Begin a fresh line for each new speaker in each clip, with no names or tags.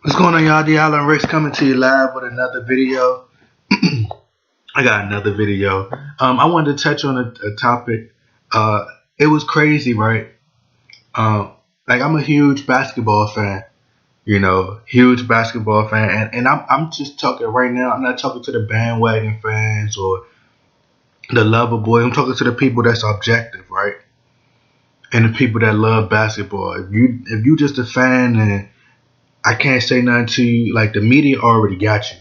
What's going on, y'all? The Island Rex coming to you live with another video. I got another video. I wanted to touch on a topic. Uh, it was crazy, right? Like I'm a huge basketball fan. Huge basketball fan, and I'm just talking right now. I'm not talking to the bandwagon fans or the lover boy. I'm talking to the people that's objective, right? And the people that love basketball. If you just a fan, and I can't say nothing to you, like the media already got you.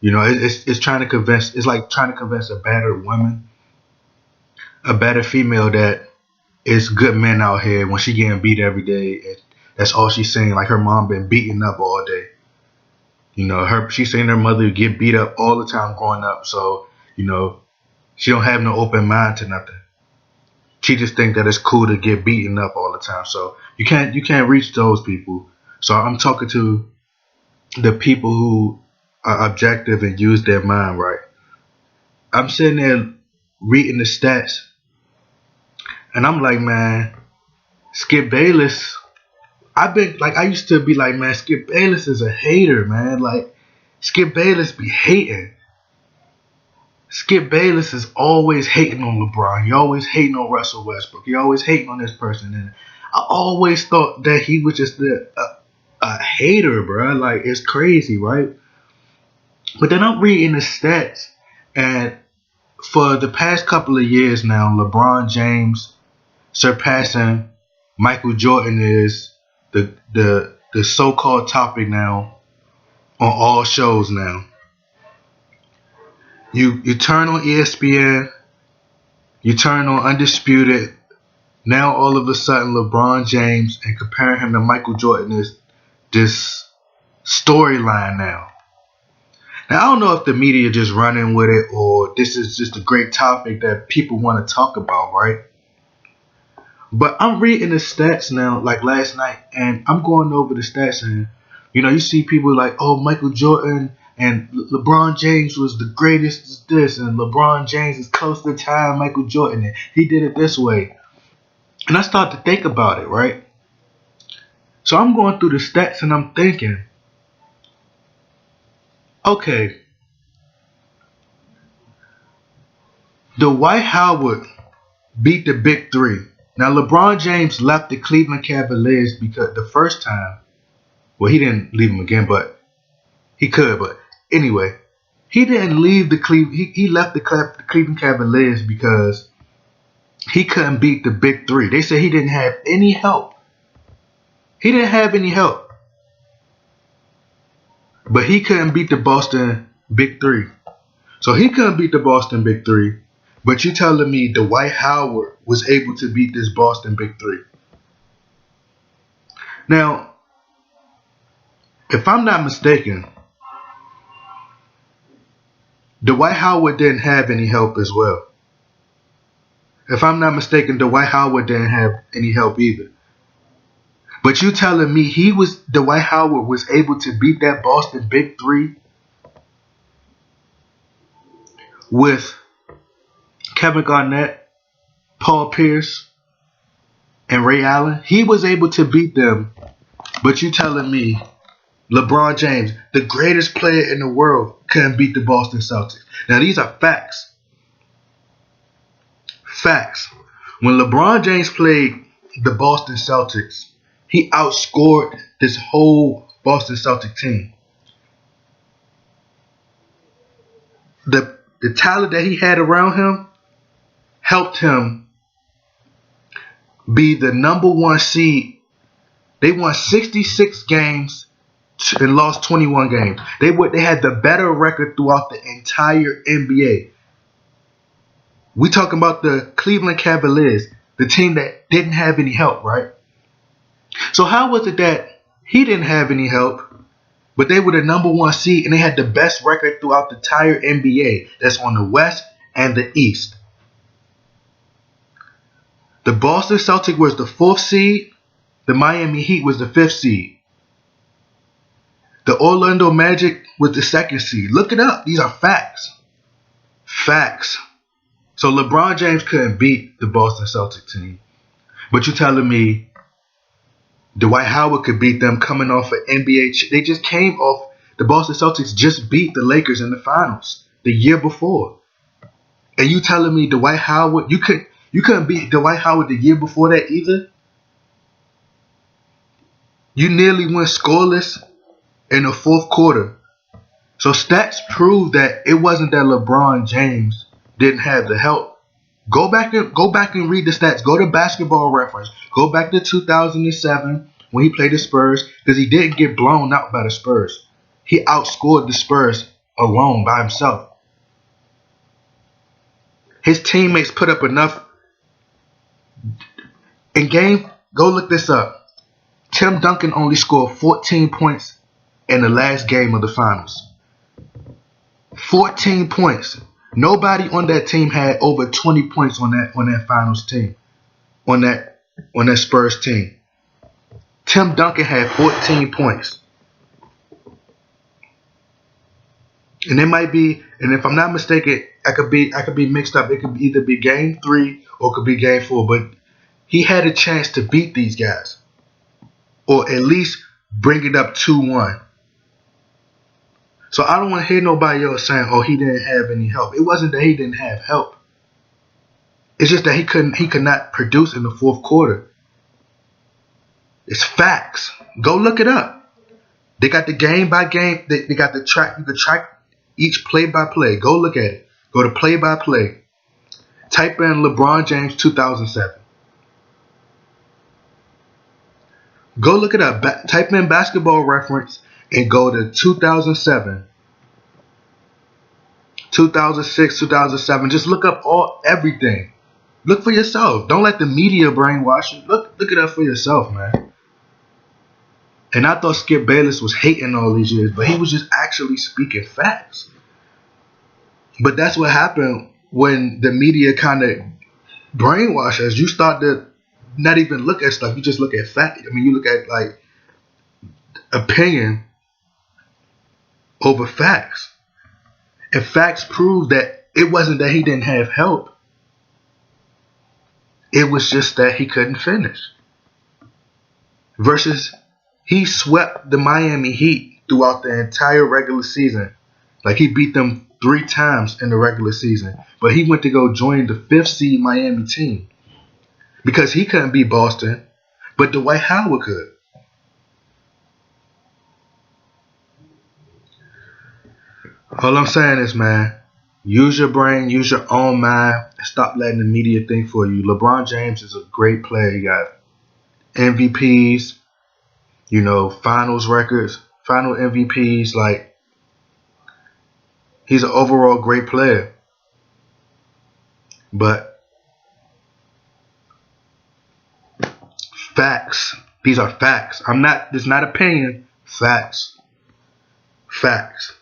It's trying to convince. It's like trying to convince a battered woman, a battered female that it's good men out here when she getting beat every day. That's all she's saying. Like her mom been beaten up all day. She's saying her mother get beat up all the time growing up. So she don't have no open mind to nothing. She just think that it's cool to get beaten up all the time. So you can't reach those people. So I'm talking to the people who are objective and use their mind, right? I'm sitting there reading the stats, and I'm like, man, Skip Bayless. I used to be like, man, Skip Bayless is a hater, man. Like, Skip Bayless be hating. Skip Bayless is always hating on LeBron. He always hating on Russell Westbrook. He always hating on this person. And I always thought that he was just a hater, bro. Like, it's crazy, right? But then I'm reading the stats, and for the past couple of years now, LeBron James surpassing Michael Jordan is the so-called topic now on all shows now. You turn on ESPN, you turn on Undisputed. Now all of a sudden, LeBron James and comparing him to Michael Jordan is this storyline now. Now, I don't know if the media just running with it or this is just a great topic that people want to talk about, right? But I'm reading the stats now, like last night, and I'm going over the stats, and you see people like, oh, Michael Jordan and LeBron James was the greatest this, and LeBron James is close to time Michael Jordan, and he did it this way. And I start to think about it, right? So I'm going through the stats, and I'm thinking, okay, Dwight Howard beat the big three. Now, LeBron James left the Cleveland Cavaliers because the first time, well, he didn't leave them again, but he could. But anyway, he didn't leave the Cleveland. He left the Cleveland Cavaliers because he couldn't beat the big three. They said he didn't have any help. He didn't have any help, but he couldn't beat the Boston big three. So he couldn't beat the Boston big three. But you telling me Dwight Howard was able to beat this Boston big three? Now, if I'm not mistaken, Dwight Howard didn't have any help as well. If I'm not mistaken, Dwight Howard didn't have any help either. But you telling me Dwight Howard was able to beat that Boston big three with Kevin Garnett, Paul Pierce, and Ray Allen? He was able to beat them. But you telling me LeBron James, the greatest player in the world, couldn't beat the Boston Celtics? Now, these are facts. Facts. When LeBron James played the Boston Celtics, he outscored this whole Boston Celtic team. The talent that he had around him helped him be the number one seed. They won 66 games and lost 21 games. They had the better record throughout the entire NBA. We talking about the Cleveland Cavaliers, the team that didn't have any help, right? So how was it that he didn't have any help, but they were the number one seed and they had the best record throughout the entire NBA? That's on the West and the East. The Boston Celtics was the fourth seed. The Miami Heat was the fifth seed. The Orlando Magic was the second seed. Look it up. These are facts. Facts. So LeBron James couldn't beat the Boston Celtics team. But you're telling me Dwight Howard could beat them coming off an NBA. They just came off. The Boston Celtics just beat the Lakers in the finals the year before. And you telling me Dwight Howard, you couldn't beat Dwight Howard the year before that either? You nearly went scoreless in the fourth quarter. So stats prove that it wasn't that LeBron James didn't have the help. Go back and read the stats. Go to Basketball Reference. Go back to 2007 when he played the Spurs, because he didn't get blown out by the Spurs. He outscored the Spurs alone by himself. His teammates put up enough in game. Go look this up. Tim Duncan only scored 14 points in the last game of the finals. 14 points. Nobody on that team had over 20 points on that finals team. On that Spurs team. Tim Duncan had 14 points. And it might be, and if I'm not mistaken, I could be mixed up. It could either be game 3 or it could be game 4, but he had a chance to beat these guys. Or at least bring it up 2-1. So I don't want to hear nobody else saying, oh, he didn't have any help. It wasn't that he didn't have help. It's just that he could not produce in the fourth quarter. It's facts. Go look it up. They got the game by game. They got the track. You could track each play by play. Go look at it. Go to play by play. Type in LeBron James 2007. Go look it up. Type in Basketball Reference and go to 2007, 2006, 2007. Just look up everything. Look for yourself. Don't let the media brainwash you. Look it up for yourself, man. And I thought Skip Bayless was hating all these years, but he was just actually speaking facts. But that's what happened when the media kind of brainwash us. You start to not even look at stuff. You just look at fact. I mean, you look at like opinion over facts. And facts prove that it wasn't that he didn't have help. It was just that he couldn't finish. Versus he swept the Miami Heat throughout the entire regular season. Like he beat them 3 times in the regular season. But he went to go join the 5th seed Miami team. Because he couldn't beat Boston. But Dwight Howard could. All I'm saying is, man, use your brain, use your own mind, and stop letting the media think for you. LeBron James is a great player. He got MVPs, finals records, final MVPs. Like, he's an overall great player. But facts. These are facts. It's not opinion. Facts. Facts.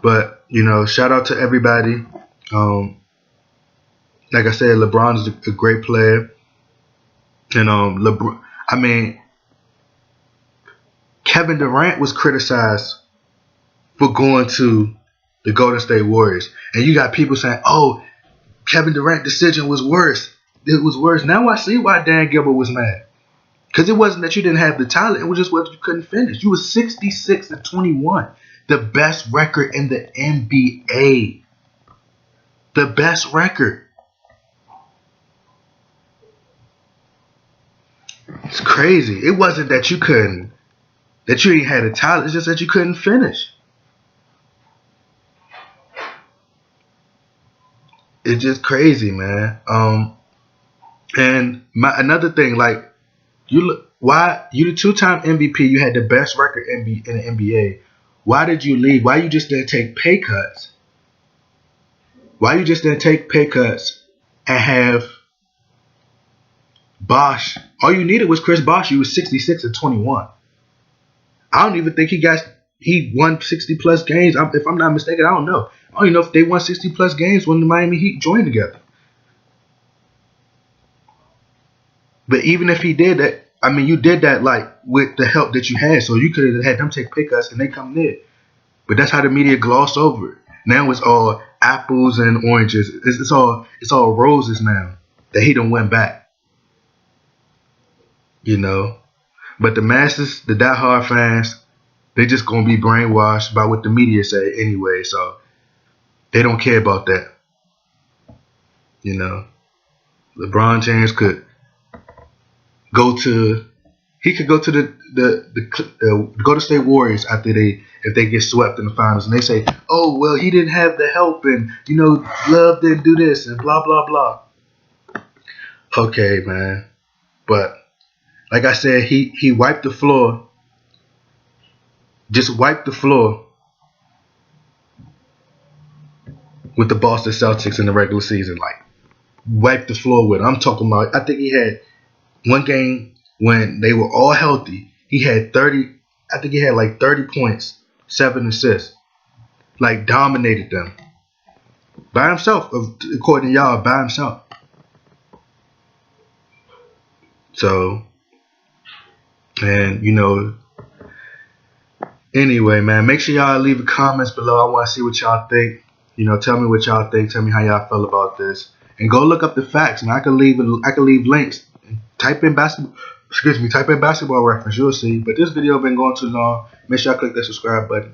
But, shout out to everybody. Like I said, LeBron is a great player. And Kevin Durant was criticized for going to the Golden State Warriors. And you got people saying, oh, Kevin Durant's decision was worse. It was worse. Now I see why Dan Gilbert was mad. Because it wasn't that you didn't have the talent. It was just what you couldn't finish. You was 66-21. The best record in the NBA. The best record. It's crazy. It wasn't that you ain't had a talent. It's just that you couldn't finish. It's just crazy, man. And another thing, like, you the 2-time MVP, you had the best record in the NBA. Why did you leave? Why you just didn't take pay cuts? Why you just didn't take pay cuts and have Bosh? All you needed was Chris Bosh. You was 66-21. I don't even think he won 60 plus games. If I'm not mistaken, I don't know. I don't even know if they won 60 plus games when the Miami Heat joined together. But even if he did that, you did that like with the help that you had, so you could have had them take pay cuts and they come in. But that's how the media glossed over it. Now it's all apples and oranges. It's all roses now that he done went back. But the masses, the diehard fans, they just gonna be brainwashed by what the media say anyway. So they don't care about that. You know, LeBron James could go to he could go to the Golden State Warriors after if they get swept in the finals, and they say, oh well, he didn't have the help, and Love didn't do this, and blah blah blah. Okay, man, but like I said, he wiped the floor, just wiped the floor with the Boston Celtics in the regular season, like wiped the floor with. I'm talking about. I think he had one game when they were all healthy. He had 30. I think he had like 30 points, 7 assists, like dominated them by himself, according to y'all, by himself. So, and anyway, man, make sure y'all leave the comments below. I want to see what y'all think. Tell me what y'all think. Tell me how y'all feel about this, and go look up the facts. Man, I can leave links. Type in basketball. Type in basketball reference. You'll see. But this video been going too long. Make sure y'all click that subscribe button.